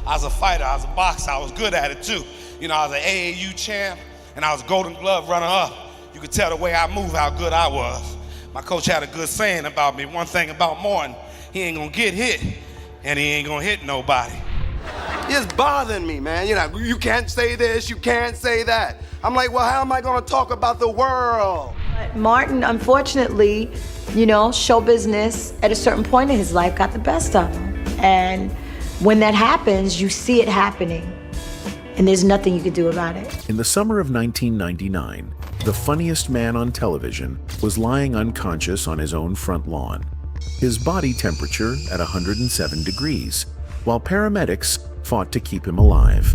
I was a fighter, I was a boxer, I was good at it too. You know, I was an AAU champ, and I was a Golden Glove runner-up. You could tell the way I move how good I was. My coach had a good saying about me. One thing about Martin, he ain't gonna get hit, and he ain't gonna hit nobody. It's bothering me, man. You know, you can't say this, you can't say that. I'm like, well, how am I gonna talk about the world? But Martin, unfortunately, you know, show business at a certain point in his life got the best of him. And when that happens, you see it happening, and there's nothing you can do about it. In the summer of 1999, the funniest man on television was lying unconscious on his own front lawn, his body temperature at 107 degrees, while paramedics fought to keep him alive.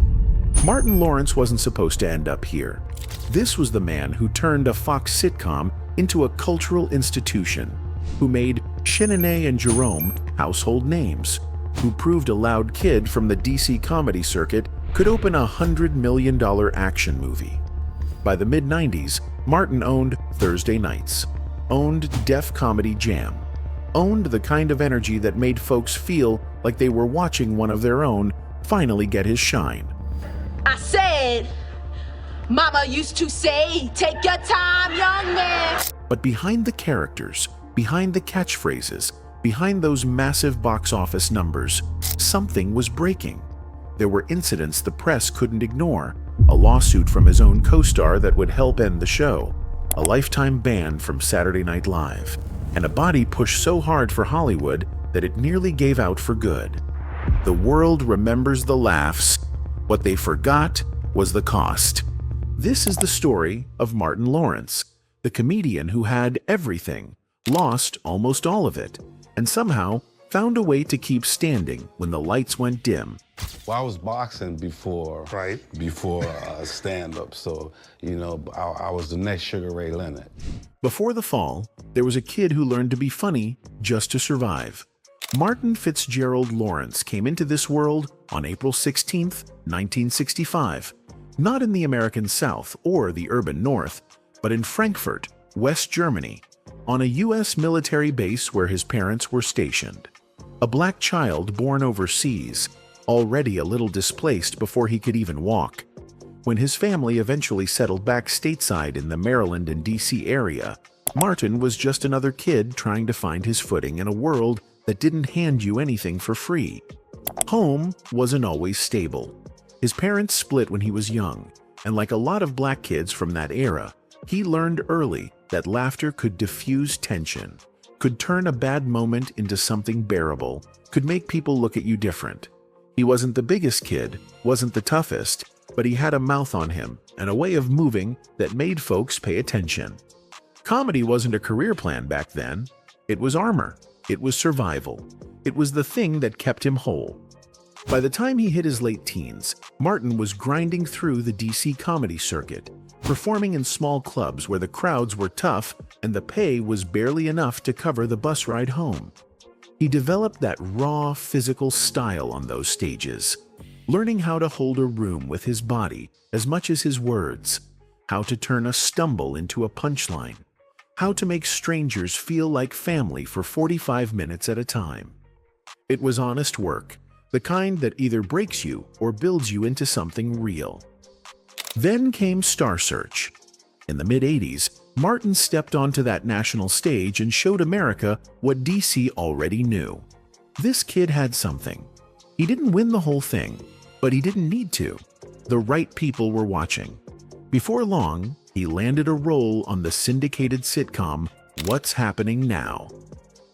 Martin Lawrence wasn't supposed to end up here. This was the man who turned a Fox sitcom into a cultural institution, who made Sheneneh and Jerome household names, who proved a loud kid from the DC comedy circuit could open a $100 million action movie. By the mid-90s, Martin owned Thursday Nights, owned Def Comedy Jam, owned the kind of energy that made folks feel like they were watching one of their own finally get his shine. I said, Mama used to say, take your time, young man. But behind the characters, behind the catchphrases, behind those massive box office numbers, something was breaking. There were incidents the press couldn't ignore, a lawsuit from his own co-star that would help end the show, a lifetime ban from Saturday Night Live, and a body pushed so hard for Hollywood that it nearly gave out for good. The world remembers the laughs. What they forgot was the cost. This is the story of Martin Lawrence, the comedian who had everything, lost almost all of it, and somehow found a way to keep standing when the lights went dim. Well, I was boxing before stand-up, so, you know, I was the next Sugar Ray Leonard. Before the fall, there was a kid who learned to be funny just to survive. Martin Fitzgerald Lawrence came into this world on April 16, 1965, not in the American South or the urban North, but in Frankfurt, West Germany, on a U.S. military base where his parents were stationed. A black child born overseas, already a little displaced before he could even walk. When his family eventually settled back stateside in the Maryland and D.C. area, Martin was just another kid trying to find his footing in a world that didn't hand you anything for free. Home wasn't always stable. His parents split when he was young, and like a lot of black kids from that era, he learned early that laughter could diffuse tension, could turn a bad moment into something bearable, could make people look at you different. He wasn't the biggest kid, wasn't the toughest, but he had a mouth on him and a way of moving that made folks pay attention. Comedy wasn't a career plan back then. It was armor. It was survival. It was the thing that kept him whole. By the time he hit his late teens, Martin was grinding through the DC comedy circuit, performing in small clubs where the crowds were tough and the pay was barely enough to cover the bus ride home. He developed that raw, physical style on those stages, learning how to hold a room with his body as much as his words, how to turn a stumble into a punchline, how to make strangers feel like family for 45 minutes at a time. It was honest work, the kind that either breaks you or builds you into something real. Then came Star Search. In the mid-'80s, Martin stepped onto that national stage and showed America what DC already knew. This kid had something. He didn't win the whole thing, but he didn't need to. The right people were watching. Before long, he landed a role on the syndicated sitcom What's Happening Now,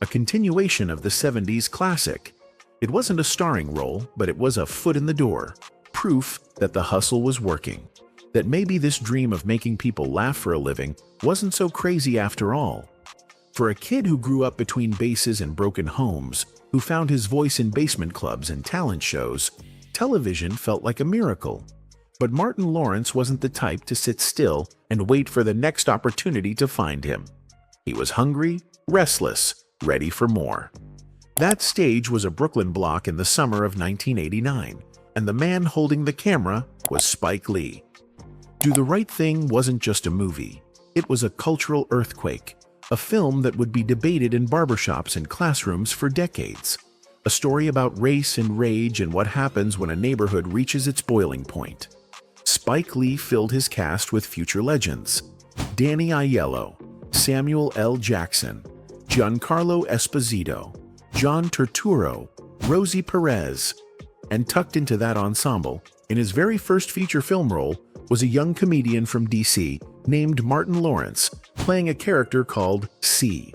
a continuation of the 70s classic. It wasn't a starring role, but it was a foot in the door, proof that the hustle was working, that maybe this dream of making people laugh for a living wasn't so crazy after all. For a kid who grew up between bases and broken homes, who found his voice in basement clubs and talent shows, television felt like a miracle. But Martin Lawrence wasn't the type to sit still and wait for the next opportunity to find him. He was hungry, restless, ready for more. That stage was a Brooklyn block in the summer of 1989, and the man holding the camera was Spike Lee. Do the Right Thing wasn't just a movie. It was a cultural earthquake, a film that would be debated in barbershops and classrooms for decades. a story about race and rage and what happens when a neighborhood reaches its boiling point. Spike Lee filled his cast with future legends: Danny Aiello, Samuel L. Jackson, Giancarlo Esposito, John Turturro, Rosie Perez. And tucked into that ensemble, in his very first feature film role, was a young comedian from DC named Martin Lawrence, playing a character called C.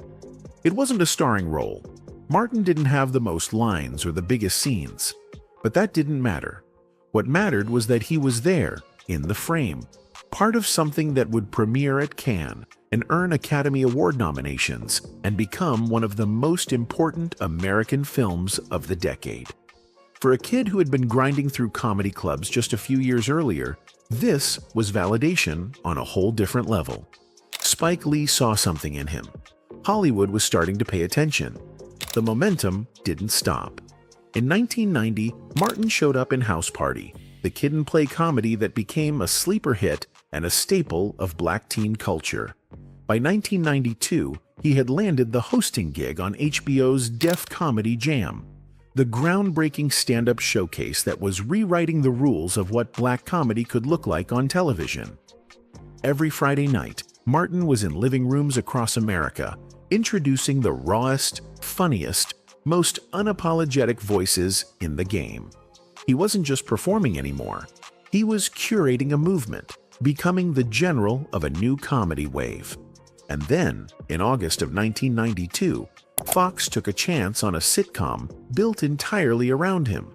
It wasn't a starring role. Martin didn't have the most lines or the biggest scenes. But that didn't matter. What mattered was that he was there, in the frame, part of something that would premiere at Cannes and earn Academy Award nominations and become one of the most important American films of the decade. For a kid who had been grinding through comedy clubs just a few years earlier, this was validation on a whole different level. Spike Lee saw something in him. Hollywood was starting to pay attention. The momentum didn't stop. In 1990, Martin showed up in House Party, the kid-and-play comedy that became a sleeper hit and a staple of black teen culture. By 1992, he had landed the hosting gig on HBO's Def Comedy Jam, the groundbreaking stand-up showcase that was rewriting the rules of what black comedy could look like on television. Every Friday night, Martin was in living rooms across America, introducing the rawest, funniest, most unapologetic voices in the game. He wasn't just performing anymore. He was curating a movement, becoming the general of a new comedy wave. And then, in August of 1992, Fox took a chance on a sitcom built entirely around him.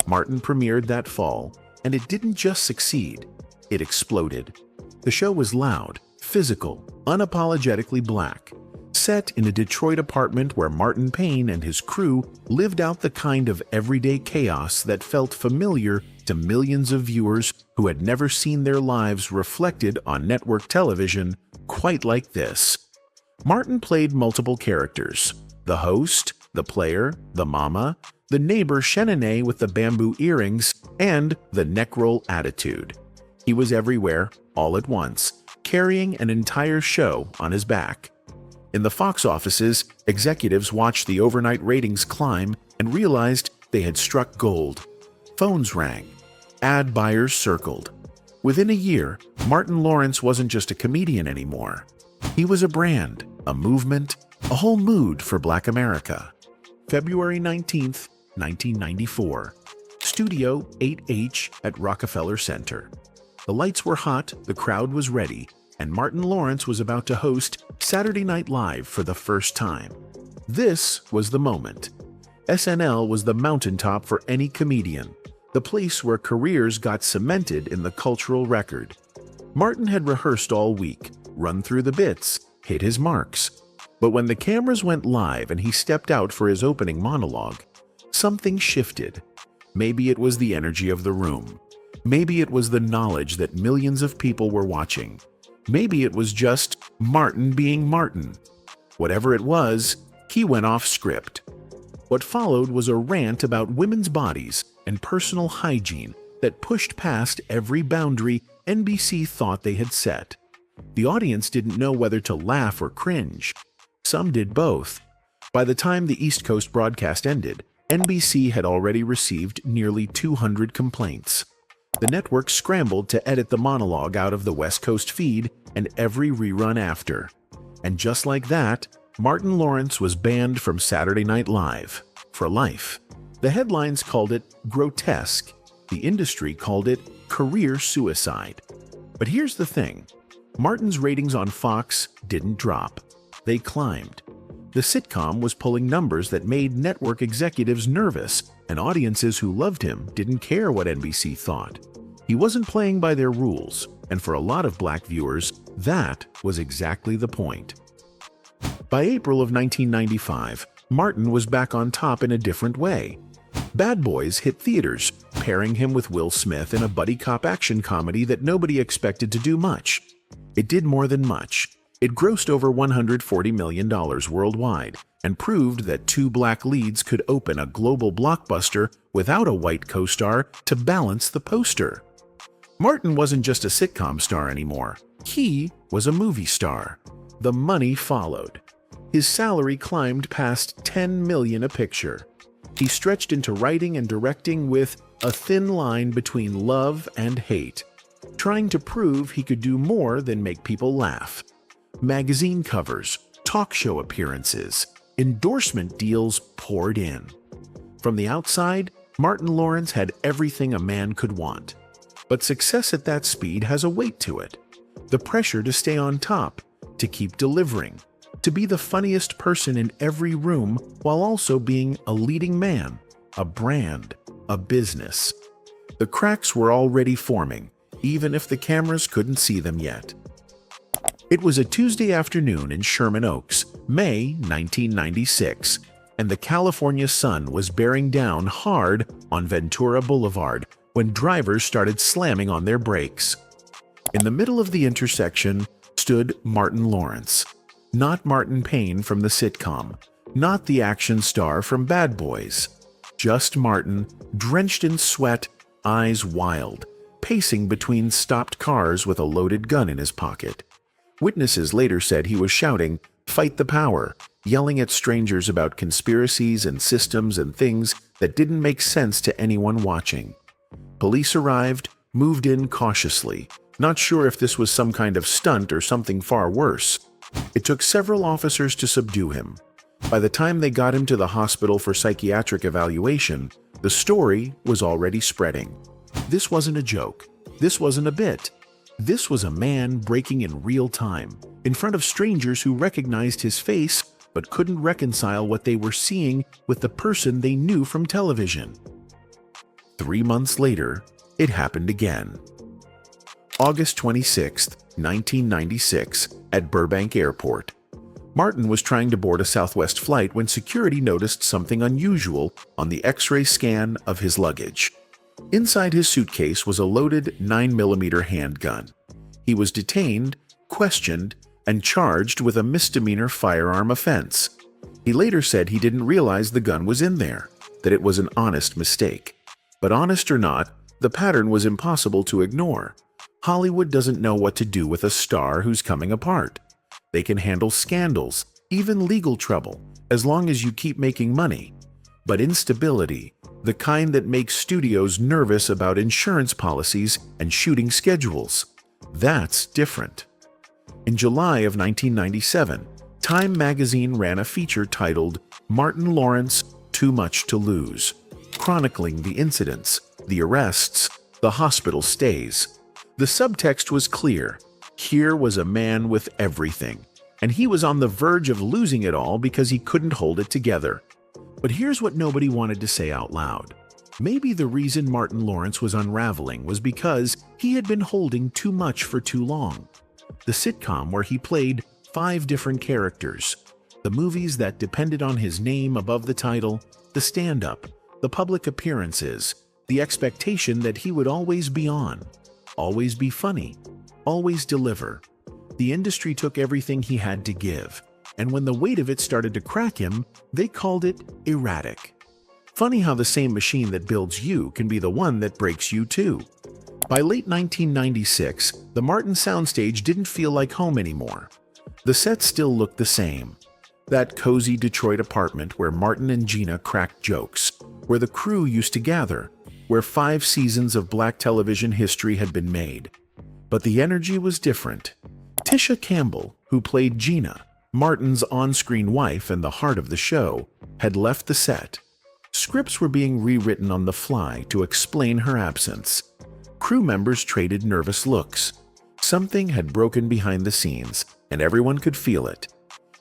Martin premiered that fall, and it didn't just succeed, it exploded. The show was loud, physical, unapologetically black, set in a Detroit apartment where Martin Payne and his crew lived out the kind of everyday chaos that felt familiar to millions of viewers who had never seen their lives reflected on network television quite like this. Martin played multiple characters: the host, the player, the mama, the neighbor Sheneneh with the bamboo earrings, and the neckroll attitude. He was everywhere, all at once, carrying an entire show on his back. In the Fox offices, executives watched the overnight ratings climb and realized they had struck gold. Phones rang. Ad buyers circled. Within a year, Martin Lawrence wasn't just a comedian anymore. He was a brand, a movement, a whole mood for Black America. February 19th, 1994. Studio 8H at Rockefeller Center. The lights were hot, the crowd was ready, and Martin Lawrence was about to host Saturday Night Live for the first time. This was the moment. SNL was the mountaintop for any comedian, the place where careers got cemented in the cultural record. Martin had rehearsed all week, run through the bits, hit his marks. But when the cameras went live and he stepped out for his opening monologue, something shifted. Maybe it was the energy of the room. Maybe it was the knowledge that millions of people were watching. Maybe it was just Martin being Martin. Whatever it was, he went off script. What followed was a rant about women's bodies and personal hygiene that pushed past every boundary NBC thought they had set. The audience didn't know whether to laugh or cringe. Some did both. By the time the East Coast broadcast ended, NBC had already received nearly 200 complaints. The network scrambled to edit the monologue out of the West Coast feed and every rerun after. And just like that, Martin Lawrence was banned from Saturday Night Live for life. The headlines called it grotesque. The industry called it career suicide. But here's the thing. Martin's ratings on Fox didn't drop. They climbed. The sitcom was pulling numbers that made network executives nervous, and audiences who loved him didn't care what NBC thought. He wasn't playing by their rules, and for a lot of black viewers, that was exactly the point. By April of 1995, Martin was back on top in a different way. Bad Boys hit theaters, pairing him with Will Smith in a buddy cop action comedy that nobody expected to do much. It did more than much. It grossed over $140 million worldwide and proved that two black leads could open a global blockbuster without a white co-star to balance the poster. Martin wasn't just a sitcom star anymore. He was a movie star. The money followed. His salary climbed past $10 million a picture. He stretched into writing and directing with a thin line between love and hate, trying to prove he could do more than make people laugh. Magazine covers, talk show appearances, endorsement deals poured in. From the outside, Martin Lawrence had everything a man could want. But success at that speed has a weight to it. The pressure to stay on top, to keep delivering, to be the funniest person in every room while also being a leading man, a brand, a business. The cracks were already forming, even if the cameras couldn't see them yet. It was a Tuesday afternoon in Sherman Oaks, May 1996, and the California sun was bearing down hard on Ventura Boulevard when drivers started slamming on their brakes. In the middle of the intersection stood Martin Lawrence. Not Martin Payne from the sitcom, not the action star from Bad Boys. Just Martin, drenched in sweat, eyes wild, pacing between stopped cars with a loaded gun in his pocket. Witnesses later said he was shouting, "Fight the power," yelling at strangers about conspiracies and systems and things that didn't make sense to anyone watching. Police arrived, moved in cautiously, not sure if this was some kind of stunt or something far worse. It took several officers to subdue him. By the time they got him to the hospital for psychiatric evaluation, the story was already spreading. This wasn't a joke. This wasn't a bit. This was a man breaking in real time, in front of strangers who recognized his face but couldn't reconcile what they were seeing with the person they knew from television. 3 months later, it happened again. August 26, 1996, at Burbank Airport. Martin was trying to board a Southwest flight when security noticed something unusual on the X-ray scan of his luggage. Inside his suitcase was a loaded 9mm handgun. He was detained, questioned, and charged with a misdemeanor firearm offense. He later said he didn't realize the gun was in there, that it was an honest mistake. But honest or not, the pattern was impossible to ignore. Hollywood doesn't know what to do with a star who's coming apart. They can handle scandals, even legal trouble, as long as you keep making money. But instability, the kind that makes studios nervous about insurance policies and shooting schedules, that's different. In July of 1997, Time magazine ran a feature titled "Martin Lawrence, Too Much to Lose," chronicling the incidents, the arrests, the hospital stays. The subtext was clear. Here was a man with everything, and he was on the verge of losing it all because he couldn't hold it together. But here's what nobody wanted to say out loud. Maybe the reason Martin Lawrence was unraveling was because he had been holding too much for too long. The sitcom where he played 5 different characters, the movies that depended on his name above the title, the stand-up, the public appearances, the expectation that he would always be on, always be funny, always deliver. The industry took everything he had to give, and when the weight of it started to crack him, they called it erratic. Funny how the same machine that builds you can be the one that breaks you too. By late 1996, the Martin soundstage didn't feel like home anymore. The set still looked the same. That cozy Detroit apartment where Martin and Gina cracked jokes, where the crew used to gather, where 5 seasons of black television history had been made. But the energy was different. Tisha Campbell, who played Gina, Martin's on-screen wife and the heart of the show, had left the set. Scripts were being rewritten on the fly to explain her absence. Crew members traded nervous looks. Something had broken behind the scenes, and everyone could feel it.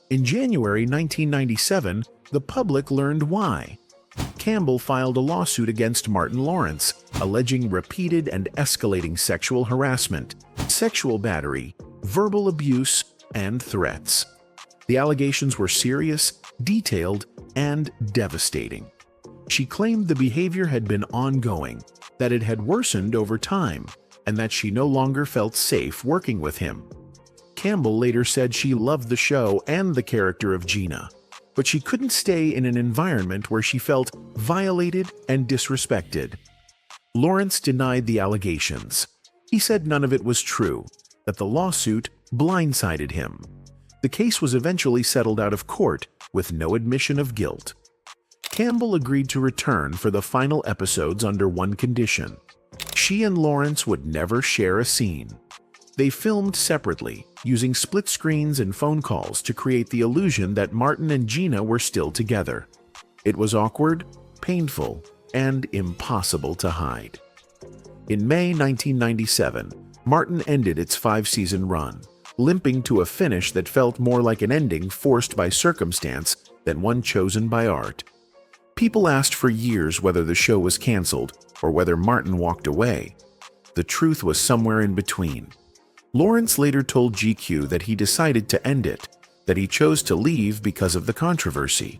In January 1997, the public learned why. Campbell filed a lawsuit against Martin Lawrence, alleging repeated and escalating sexual harassment, sexual battery, verbal abuse, and threats. The allegations were serious, detailed, and devastating. She claimed the behavior had been ongoing, that it had worsened over time, and that she no longer felt safe working with him. Campbell later said she loved the show and the character of Gina, but she couldn't stay in an environment where she felt violated and disrespected. Lawrence denied the allegations. He said none of it was true, that the lawsuit blindsided him. The case was eventually settled out of court with no admission of guilt. Campbell agreed to return for the final episodes under one condition. She and Lawrence would never share a scene. They filmed separately, using split screens and phone calls to create the illusion that Martin and Gina were still together. It was awkward, painful, and impossible to hide. In May 1997, Martin ended its 5-season run, limping to a finish that felt more like an ending forced by circumstance than one chosen by art. People asked for years whether the show was canceled or whether Martin walked away. The truth was somewhere in between. Lawrence later told GQ that he decided to end it, that he chose to leave because of the controversy.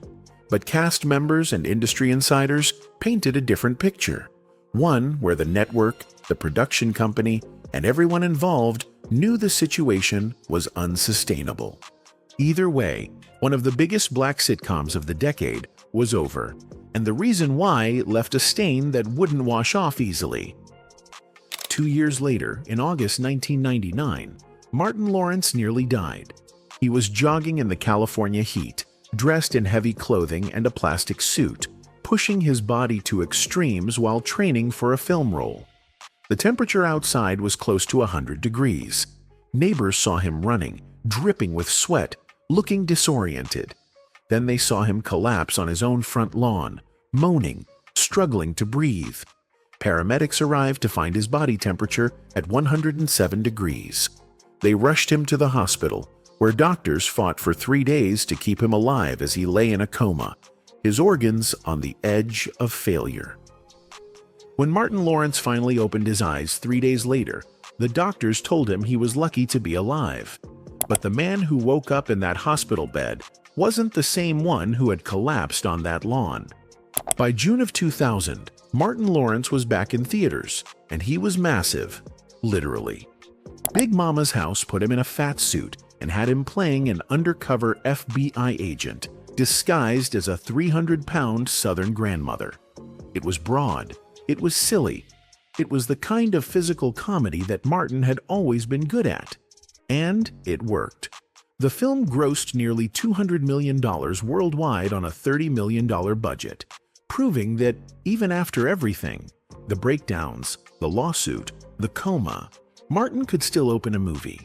But cast members and industry insiders painted a different picture. One where the network, the production company, and everyone involved knew the situation was unsustainable. Either way, one of the biggest black sitcoms of the decade was over, and the reason why left a stain that wouldn't wash off easily. 2 years later, in August 1999, Martin Lawrence nearly died. He was jogging in the California heat, dressed in heavy clothing and a plastic suit, pushing his body to extremes while training for a film role. The temperature outside was close to 100 degrees. Neighbors saw him running, dripping with sweat, looking disoriented. Then they saw him collapse on his own front lawn, moaning, struggling to breathe. Paramedics arrived to find his body temperature at 107 degrees. They rushed him to the hospital, where doctors fought for 3 days to keep him alive as he lay in a coma, his organs on the edge of failure. When Martin Lawrence finally opened his eyes 3 days later, the doctors told him he was lucky to be alive. But the man who woke up in that hospital bed wasn't the same one who had collapsed on that lawn. By June of 2000, Martin Lawrence was back in theaters, and he was massive, literally. Big Mama's house put him in a fat suit and had him playing an undercover FBI agent, disguised as a 300-pound Southern grandmother. It was broad. It was silly. It was the kind of physical comedy that Martin had always been good at. And it worked. The film grossed nearly $200 million worldwide on a $30 million budget, proving that even after everything, the breakdowns, the lawsuit, the coma, Martin could still open a movie.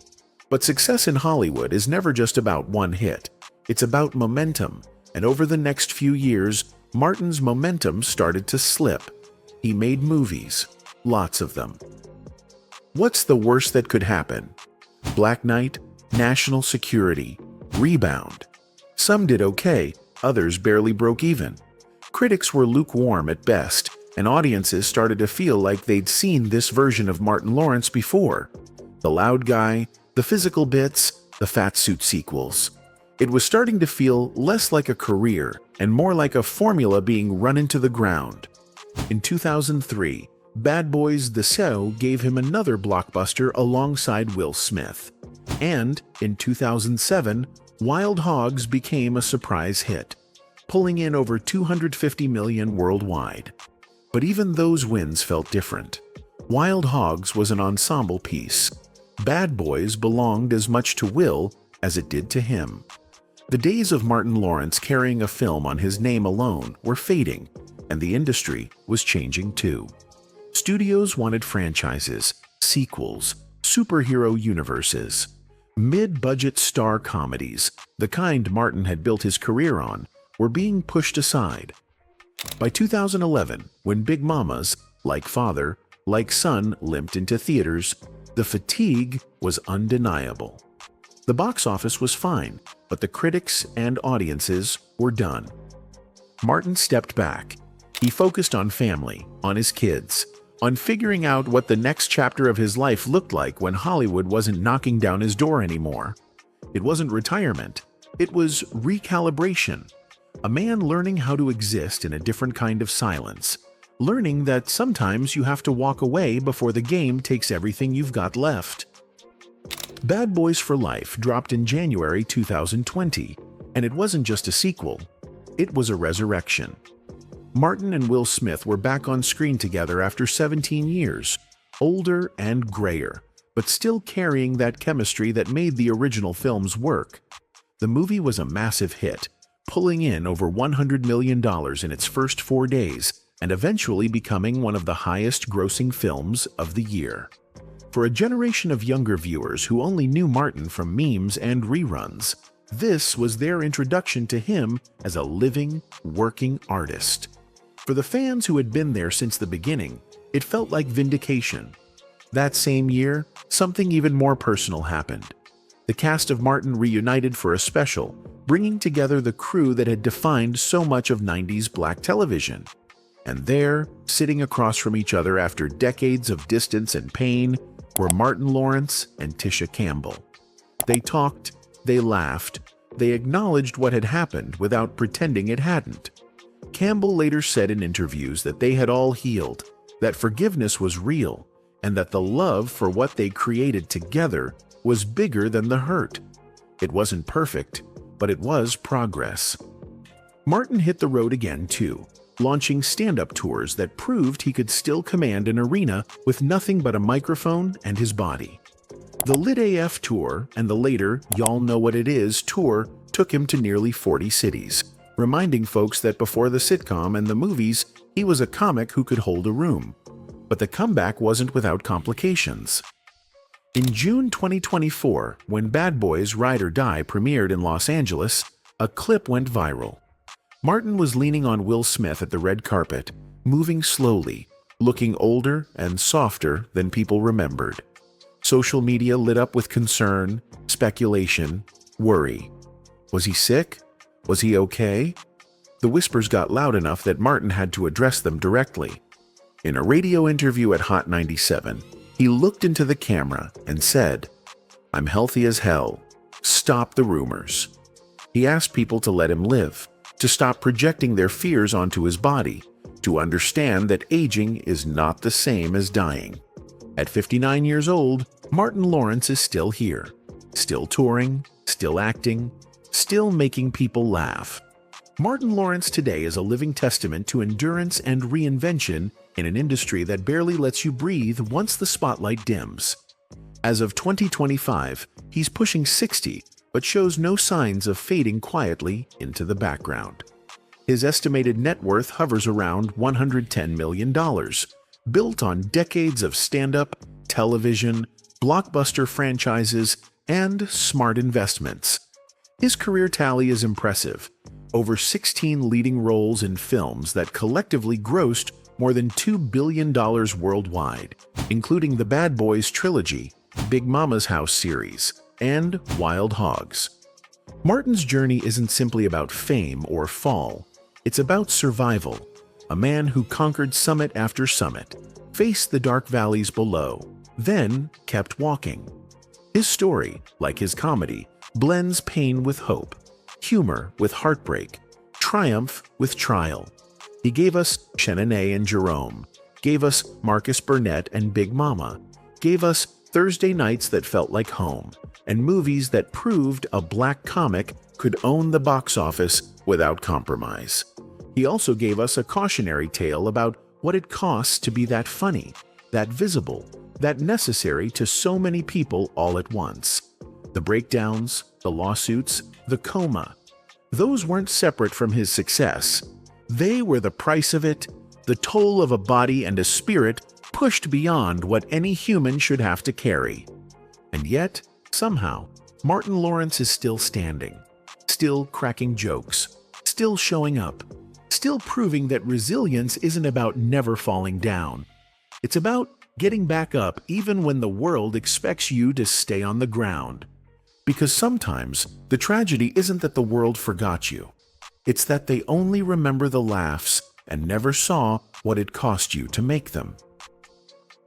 But success in Hollywood is never just about one hit. It's about momentum, and over the next few years, Martin's momentum started to slip. He made movies, lots of them. What's the worst that could happen? Black Knight, National Security, Rebound. Some did okay, others barely broke even. Critics were lukewarm at best, and audiences started to feel like they'd seen this version of Martin Lawrence before. The loud guy, the physical bits, the fat suit sequels. It was starting to feel less like a career and more like a formula being run into the ground. In 2003, Bad Boys The Show gave him another blockbuster alongside Will Smith. And in 2007, Wild Hogs became a surprise hit, pulling in over $250 million worldwide. But even those wins felt different. Wild Hogs was an ensemble piece. Bad Boys belonged as much to Will as it did to him. The days of Martin Lawrence carrying a film on his name alone were fading, and the industry was changing too. Studios wanted franchises, sequels, superhero universes. Mid-budget star comedies, the kind Martin had built his career on, were being pushed aside. By 2011, when Big Mama's, like father, like son limped into theaters, the fatigue was undeniable. The box office was fine, but the critics and audiences were done. Martin stepped back. He focused on family, on his kids, on figuring out what the next chapter of his life looked like when Hollywood wasn't knocking down his door anymore. It wasn't retirement. It was recalibration. A man learning how to exist in a different kind of silence. Learning that sometimes you have to walk away before the game takes everything you've got left. Bad Boys for Life dropped in January 2020, and it wasn't just a sequel. It was a resurrection. Martin and Will Smith were back on screen together after 17 years, older and grayer, but still carrying that chemistry that made the original films work. The movie was a massive hit, pulling in over $100 million in its first 4 days and eventually becoming one of the highest-grossing films of the year. For a generation of younger viewers who only knew Martin from memes and reruns, this was their introduction to him as a living, working artist. For the fans who had been there since the beginning, it felt like vindication. That same year, something even more personal happened. The cast of Martin reunited for a special, bringing together the crew that had defined so much of 90s black television. And there, sitting across from each other after decades of distance and pain, were Martin Lawrence and Tisha Campbell. They talked, they laughed, they acknowledged what had happened without pretending it hadn't. Campbell later said in interviews that they had all healed, that forgiveness was real, and that the love for what they created together was bigger than the hurt. It wasn't perfect, but it was progress. Martin hit the road again too, launching stand-up tours that proved he could still command an arena with nothing but a microphone and his body. The Lit AF tour and the later Y'all Know What It Is tour took him to nearly 40 cities, reminding folks that before the sitcom and the movies, he was a comic who could hold a room. But the comeback wasn't without complications. In June 2024, when Bad Boys Ride or Die premiered in Los Angeles, a clip went viral. Martin was leaning on Will Smith at the red carpet, moving slowly, looking older and softer than people remembered. Social media lit up with concern, speculation, worry. Was he sick? Was he okay? The whispers got loud enough that Martin had to address them directly. In a radio interview at Hot 97, he looked into the camera and said, "I'm healthy as hell. Stop the rumors." He asked people to let him live, to stop projecting their fears onto his body, to understand that aging is not the same as dying. At 59 years old, Martin Lawrence is still here, still touring, still acting, still making people laugh. Martin Lawrence today is a living testament to endurance and reinvention in an industry that barely lets you breathe once the spotlight dims. As of 2025, he's pushing 60, but shows no signs of fading quietly into the background. His estimated net worth hovers around $110 million, built on decades of stand-up, television, blockbuster franchises, and smart investments. His career tally is impressive. Over 16 leading roles in films that collectively grossed more than $2 billion worldwide, including the Bad Boys trilogy, Big Mama's House series, and Wild Hogs. Martin's journey isn't simply about fame or fall. It's about survival. A man who conquered summit after summit, faced the dark valleys below, then kept walking. His story, like his comedy, blends pain with hope, humor with heartbreak, triumph with trial. He gave us Sheneneh and Jerome, gave us Marcus Burnett and Big Mama, gave us Thursday nights that felt like home, and movies that proved a black comic could own the box office without compromise. He also gave us a cautionary tale about what it costs to be that funny, that visible, that necessary to so many people all at once. The breakdowns, the lawsuits, the coma. Those weren't separate from his success. They were the price of it, the toll of a body and a spirit pushed beyond what any human should have to carry. And yet, somehow, Martin Lawrence is still standing, still cracking jokes, still showing up, still proving that resilience isn't about never falling down. It's about getting back up even when the world expects you to stay on the ground. Because sometimes, the tragedy isn't that the world forgot you. It's that they only remember the laughs and never saw what it cost you to make them.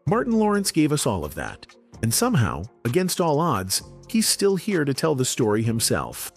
Martin Lawrence gave us all of that, and somehow, against all odds, he's still here to tell the story himself.